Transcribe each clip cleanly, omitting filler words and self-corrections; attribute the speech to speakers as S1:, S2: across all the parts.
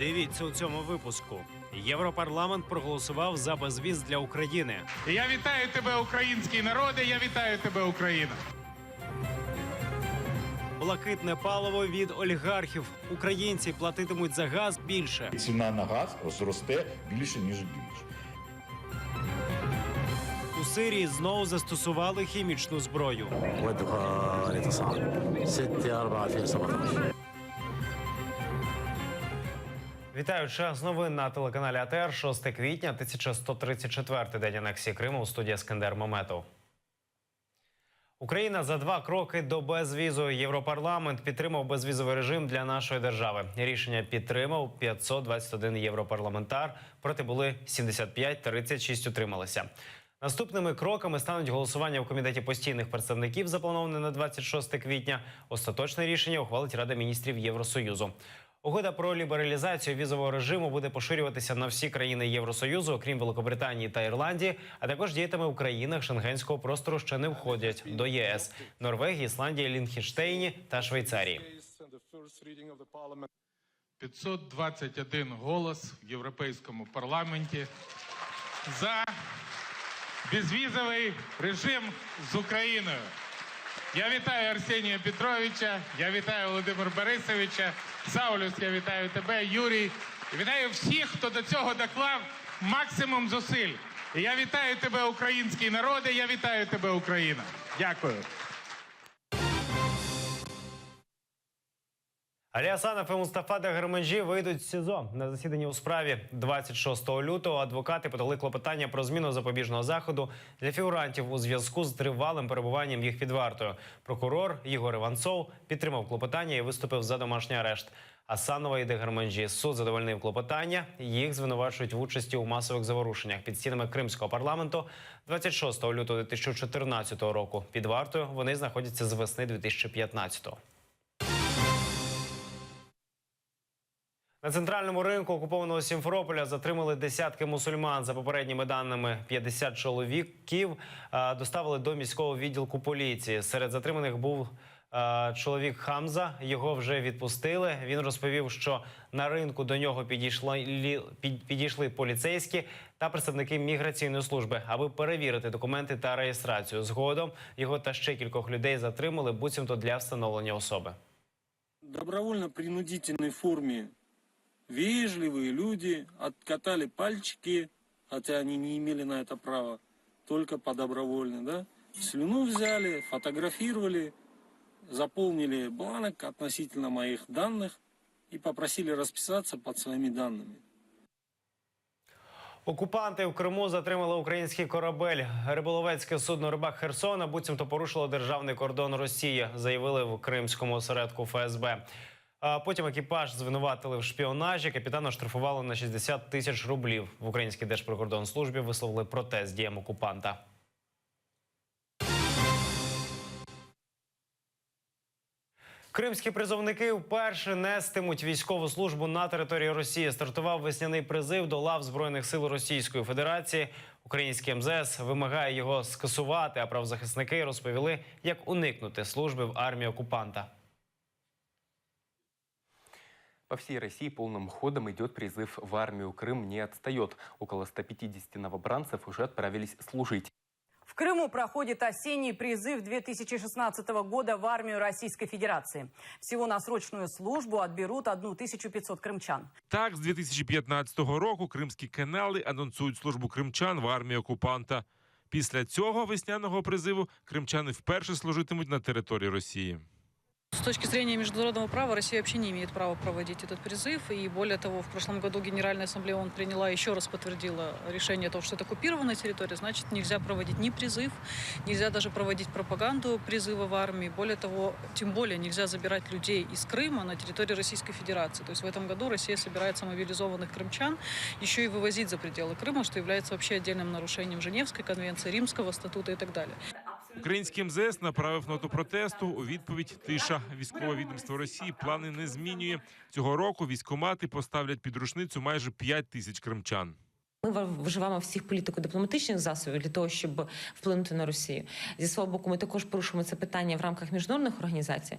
S1: Дивіться у цьому випуску. Європарламент проголосував за безвіз для України.
S2: Я вітаю тебе, український народи, я вітаю тебе, Україна.
S1: Блакитне паливо від олігархів. Українці платитимуть за газ більше.
S3: Ціна на газ зросте більше, ніж більше.
S1: У Сирії знову застосували хімічну зброю. Вітаю, час новин на телеканалі АТР. 6 квітня, 1134-й день анексії Криму. У студії Ескандер Маметов. Україна за 2 кроки до безвізу. Європарламент підтримав безвізовий режим для нашої держави. Рішення підтримав 521 європарламентар, проти були 75, 36 утрималися. Наступними кроками стануть голосування у Комітеті постійних представників, заплановане на 26 квітня. Остаточне рішення ухвалить Рада міністрів Євросоюзу. Угода про лібералізацію візового режиму буде поширюватися на всі країни Євросоюзу, окрім Великобританії та Ірландії, а також діятиме у країнах Шенгенського простору, що не входять до ЄС – Норвегії, Ісландії, Ліхтенштейні та Швейцарії.
S2: 521 голос в Європейському парламенті за безвізовий режим з Україною. Я вітаю Арсенія Петровича, я вітаю Володимира Борисовича, Саулюс, я вітаю тебе, Юрій. Вітаю всіх, хто до цього доклав максимум зусиль. І я вітаю тебе, український народи, я вітаю тебе, Україна. Дякую.
S1: Алі Асанов і Мустафа Дегерменджі вийдуть з СІЗО. На засіданні у справі 26 лютого адвокати подали клопотання про зміну запобіжного заходу для фігурантів у зв'язку з тривалим перебуванням їх під вартою. Прокурор Ігор Іванцов підтримав клопотання і виступив за домашній арешт. Асанова і Дегерменджі. Суд задовольнив клопотання. Їх звинувачують в участі у масових заворушеннях під стінами Кримського парламенту 26 лютого 2014 року. Під вартою вони знаходяться з весни 2015-го. На центральному ринку окупованого Сімферополя затримали десятки мусульман. За попередніми даними, 50 чоловіків доставили до міського відділку поліції. Серед затриманих був чоловік Хамза. Його вже відпустили. Він розповів, що на ринку до нього підійшли поліцейські та представники міграційної служби, аби перевірити документи та реєстрацію. Згодом його та ще кількох людей затримали, буцімто для встановлення особи.
S4: В добровольно-принудительной форме вежливые люди откатали пальчики, хотя они не имели на это права, только по добровольно, да? Слюну взяли, фотографировали, заполнили бланк относительно моих данных и попросили расписаться под своими данными.
S1: Окупанти в Криму затримали український корабель. Риболовецьке судно «Рибак Херсона» буцімто порушило державний кордон Росії, заявили в кримському осередку ФСБ. Потім екіпаж звинуватили в шпіонажі, капітана штрафували на 60 тисяч рублів. В Українській Держприкордонслужбі висловили протест діям окупанта. Кримські призовники вперше нестимуть військову службу на території Росії. Стартував весняний призив до лав Збройних сил Російської Федерації. Український МЗС вимагає його скасувати, а правозахисники розповіли, як уникнути служби в армії окупанта.
S5: По всей России полным ходом идет призыв в армию. Крым не отстает. Около 150 новобранцев уже отправились служить.
S6: В Крыму проходит осенний призыв 2016 года в армию Российской Федерации. Всего на срочную службу отберут 1500 крымчан.
S7: Так, з 2015 року кримські канали анонсують службу кримчан в армії окупанта. Після цього весняного призиву кримчани вперше служитимуть на території Росії.
S8: С точки зрения международного права Россия вообще не имеет права проводить этот призыв. И более того, в прошлом году Генеральная Ассамблея ООН приняла, еще раз подтвердила решение о том, что это оккупированная территория. Значит, нельзя проводить ни призыв, нельзя даже проводить пропаганду призыва в армии. Более того, тем более нельзя забирать людей из Крыма на территорию Российской Федерации. То есть в этом году Россия собирается мобилизованных крымчан еще и вывозить за пределы Крыма, что является вообще отдельным нарушением Женевской конвенции, Римского статута и так далее.
S7: Український МЗС направив ноту протесту. У відповідь тиша. Військове відомство Росії плани не змінює. Цього року військкомати поставлять під рушницю майже 5 тисяч кримчан.
S9: Мы ми вживаємо всіх політико-дипломатичних засобів для того, щоб вплинути на Росію. Зі свого боку, ми також порушуємо це питання в рамках міжнародних організацій,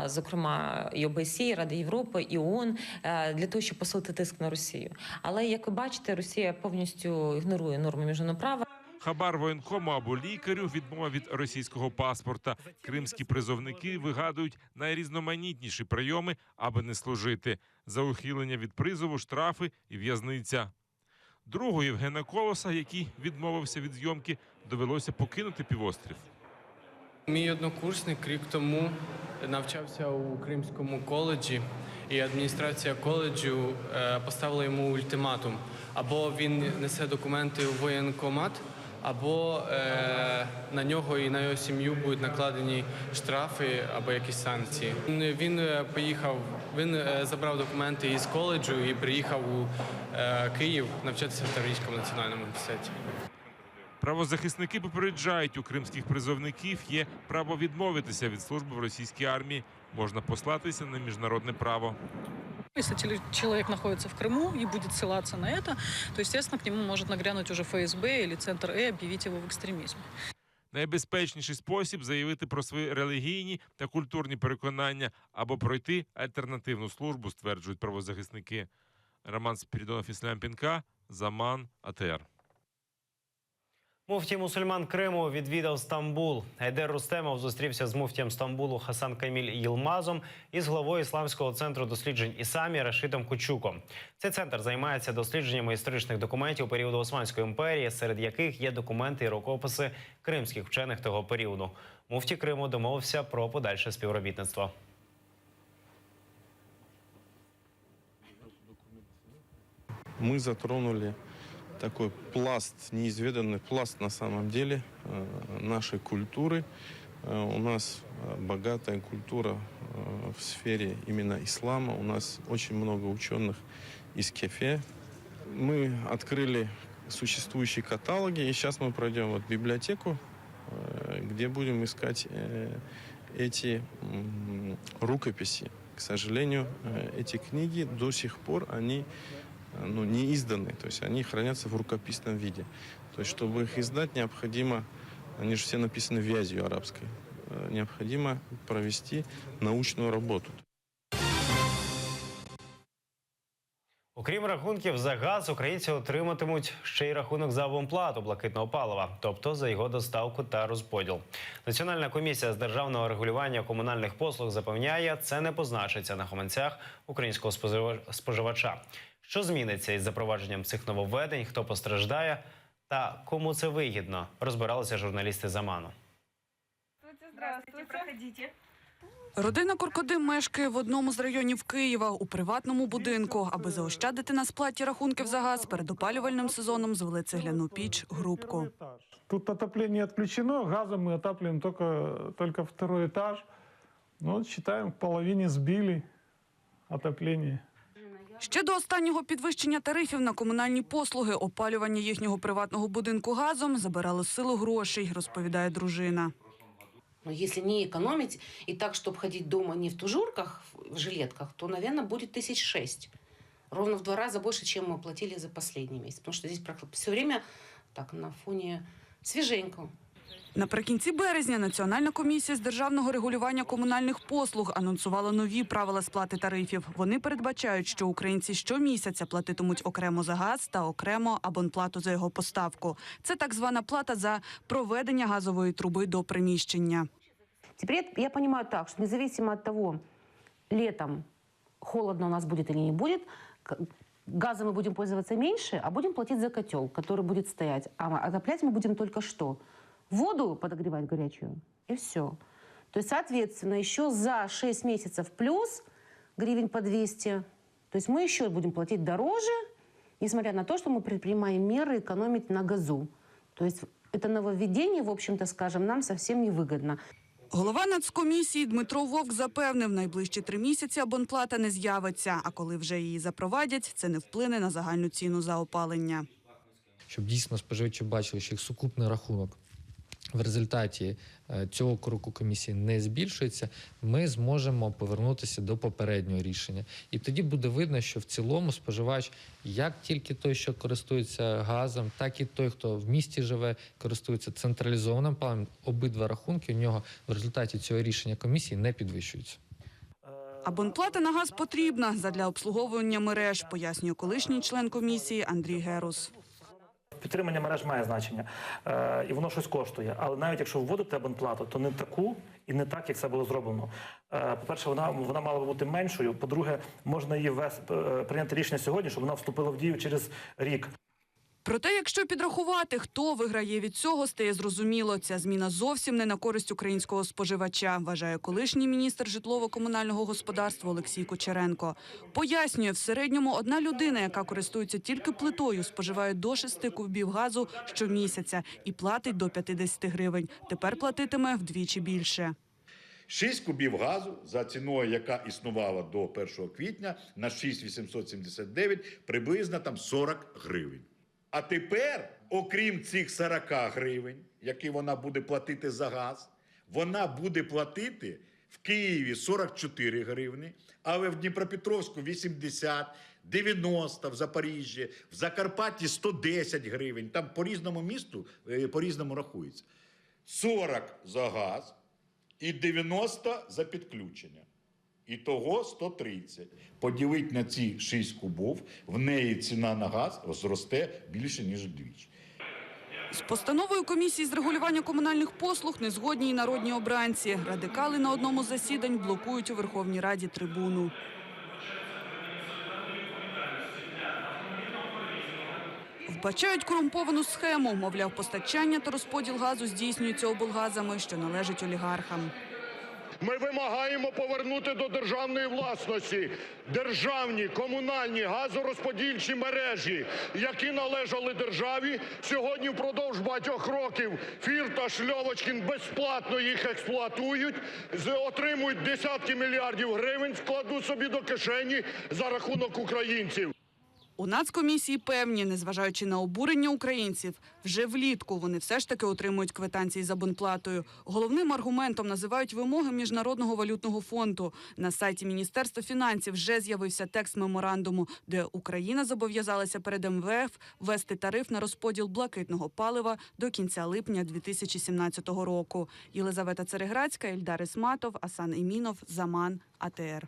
S9: зокрема і ОБСЄ, і Ради Європи, і ООН, для того, щоб посилити тиск на Росію. Але, як ви бачите, Росія повністю ігнорує норми міжнародного права.
S7: Хабар воєнкому або лікарю, відмова від російського паспорта. Кримські призовники вигадують найрізноманітніші прийоми, аби не служити. За ухилення від призову, штрафи і в'язниця. Другу Євгена Колоса, який відмовився від зйомки, довелося покинути півострів.
S10: Мій однокурсник рік тому навчався у Кримському коледжі, і адміністрація коледжу поставила йому ультиматум. Або він несе документи у воєнкомат, або на нього і на його сім'ю будуть накладені штрафи або якісь санкції. Він поїхав, він забрав документи із коледжу і приїхав у Київ навчатися в Таврійському національному університеті.
S7: Правозахисники попереджають, у кримських призовників є право відмовитися від служби в російській армії. Можна послатися на міжнародне право.
S8: Если человек находится в Крыму и будет ссылаться на это, то, естественно, к нему может нагрянуть уже ФСБ или Центр и объявить его в экстремизме.
S7: Найбезпечніший спосіб заявити про свої релігійні та культурні переконання або пройти альтернативну службу, стверджують правозахисники. Роман Спірідонов, Іслам Пінка, Заман, АТР.
S1: Муфтій мусульман Криму відвідав Стамбул. Айдер Рустемов зустрівся з муфтієм Стамбулу Хасан Каміль Йилмазом і з главою Ісламського центру досліджень Ісамі Рашидом Кучуком. Цей центр займається дослідженнями історичних документів періоду Османської імперії, серед яких є документи і рукописи кримських вчених того періоду. Муфтій Криму домовився про подальше співробітництво.
S11: Мы затронули такой пласт, неизведанный пласт на самом деле нашей культуры. У нас богатая культура в сфере именно ислама. У нас очень много ученых из Кефе. Мы открыли существующие каталоги, и сейчас мы пройдем вот библиотеку, где будем искать эти рукописи. К сожалению, эти книги до сих пор они не изданы, то есть они хранятся в рукописном виде. То есть, чтобы их издать, необходимо, они же все написаны вязью арабской, необходимо провести научную работу.
S1: Окрім рахунків за газ, українці отриматимуть ще й рахунок за абонплату блакитного палива, тобто за його доставку та розподіл. Національна комісія з державного регулювання комунальних послуг запевняє, це не позначиться на гаманцях українського споживача. Що зміниться із запровадженням цих нововведень, хто постраждає та кому це вигідно, розбиралися журналісти Заману.
S12: Здравствуйте, проходите.
S6: Родина Коркодим мешкає в одному з районів Києва у приватному будинку. Аби заощадити на сплаті рахунків за газ, перед опалювальним сезоном звели цегляну піч «Грубку».
S13: Тут отопление отключено, газом мы отапливаем только второй этаж. Ну, вот считаем, в половине сбили отопление.
S6: Ще до останнього підвищення тарифів на комунальні послуги опалювання їхнього приватного будинку газом забирало силу грошей, розповідає дружина.
S12: Но если не экономить и так, чтобы ходить дома не в тужурках, в жилетках, то, наверное, будет 6 000. Ровно в 2 раза больше, чем мы платили за последний месяц. Потому что здесь все время так на фоне свеженько.
S6: Наприкінці березня Національна комісія з державного регулювання комунальних послуг анонсувала нові правила сплати тарифів. Вони передбачають, що українці щомісяця платитимуть окремо за газ та окремо абонплату за його поставку. Це так звана плата за проведення газової труби до приміщення.
S12: Теперь я понимаю так, что независимо от того, летом холодно у нас будет или не будет, газом мы будем пользоваться меньше, а будем платить за котел, который будет стоять. А отоплять мы будем только что? Воду подогревать горячую, и все. То есть, соответственно, еще за 6 месяцев плюс гривен по 200. То есть мы еще будем платить дороже, несмотря на то, что мы предпринимаем меры экономить на газу. То есть это нововведение, в общем-то, скажем, нам совсем невыгодно.
S6: Голова Нацкомісії Дмитро Вовк запевнив, найближчі 3 місяці абонплата не з'явиться. А коли вже її запровадять, це не вплине на загальну ціну за опалення.
S14: Щоб дійсно споживачі бачили, що їх сукупний рахунок в результаті цього кроку комісії не збільшується, ми зможемо повернутися до попереднього рішення. І тоді буде видно, що в цілому споживач, як тільки той, що користується газом, так і той, хто в місті живе, користується централізованим паливом, обидва рахунки у нього в результаті цього рішення комісії не підвищуються.
S6: Абонплата на газ потрібна задля обслуговування мереж, пояснює колишній член комісії Андрій Герус.
S15: Підтримання мереж має значення, і воно щось коштує. Але навіть якщо вводити абонплату, то не таку і не так, як це було зроблено. По-перше, вона мала би бути меншою. По-друге, можна її прийняти рішення сьогодні, щоб вона вступила в дію через рік.
S6: Проте, якщо підрахувати, хто виграє від цього, стає зрозуміло. Ця зміна зовсім не на користь українського споживача, вважає колишній міністр житлово-комунального господарства Олексій Кучеренко. Пояснює, в середньому одна людина, яка користується тільки плитою, споживає до 6 кубів газу щомісяця і платить до 50 гривень. Тепер платитиме вдвічі більше.
S3: 6 кубів газу за ціною, яка існувала до 1 квітня, на 6,879, приблизно там 40 гривень. А тепер, окрім цих 40 гривень, які вона буде платити за газ, вона буде платити в Києві 44 гривні, але в Дніпропетровську 80, 90, в Запоріжжі, в Закарпатті 110 гривень. Там по різному місту, по-різному рахується. 40 за газ і 90 за підключення. Ітого 130. Поділити на ці 6 кубів, в неї ціна на газ зросте більше, ніж вдвічі.
S6: З постановою комісії з регулювання комунальних послуг не згодні й народні обранці. Радикали на одному з засідань блокують у Верховній Раді трибуну. Вбачають корумповану схему. Мовляв, постачання та розподіл газу здійснюється облгазами, що належить олігархам.
S16: Ми вимагаємо повернути до державної власності державні комунальні газорозподільчі мережі, які належали державі. Сьогодні впродовж багатьох років Фірташ, Льовочкін безплатно їх експлуатують, отримують десятки мільярдів гривень, складуть собі до кишені за рахунок українців.
S6: У Нацкомісії певні, незважаючи на обурення українців, вже влітку вони все ж таки отримують квитанції з абонплатою. Головним аргументом називають вимоги Міжнародного валютного фонду. На сайті Міністерства фінансів вже з'явився текст меморандуму, де Україна зобов'язалася перед МВФ ввести тариф на розподіл блакитного палива до кінця липня 2017 року. Єлизавета Цереградська, Ільдар Ісматов, Асан Імінов, Заман, АТР.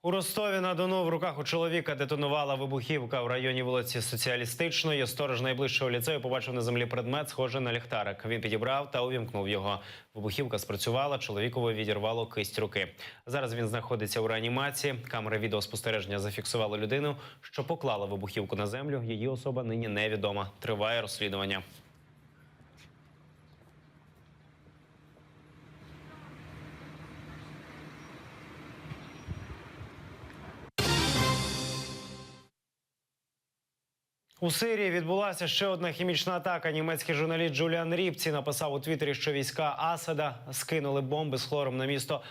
S1: У Ростові-на-Дону в руках у чоловіка детонувала вибухівка в районі вулиці Соціалістичної. Сторож найближчого ліцею побачив на землі предмет, схожий на ліхтарик. Він підібрав та увімкнув його. Вибухівка спрацювала, чоловікові відірвало кисть руки. Зараз він знаходиться у реанімації. Камери відеоспостереження зафіксували людину, що поклала вибухівку на землю. Її особа нині невідома. Триває розслідування. У Сирії відбулася ще одна хімічна атака. Німецький журналіст Джуліан Ріпці написав у Твіттері, що війська Асада скинули бомби з хлором на місто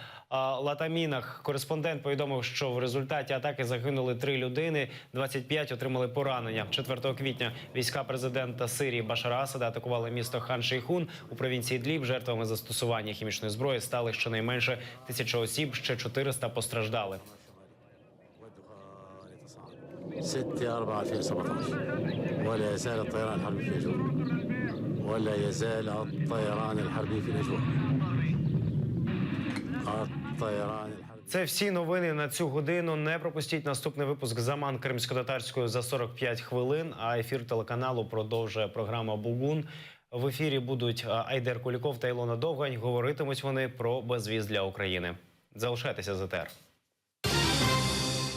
S1: Латамінах. Кореспондент повідомив, що в результаті атаки загинули 3 людини, 25 отримали поранення. 4 квітня війська президента Сирії Башара Асада атакували місто Хан-Шейхун у провінції Ідліб. Жертвами застосування хімічної зброї стали щонайменше 1000 осіб, ще 400 постраждали.
S17: 6/4/2017 ولا يزال الطيران الحربي في نجوى ولا يزال الطيران الحربي في نجوى الطيران الحربي.
S1: Це всі новини на цю годину. Не пропустіть наступний випуск «Заман кримськотатарською» за 45 хвилин, а ефір телеканалу продовжує програма «Бугун». В ефірі будуть Айдер Куліков та Ілона Довгань. Говоритимуть вони про безвіз для України. Залишайтеся з ЕТР.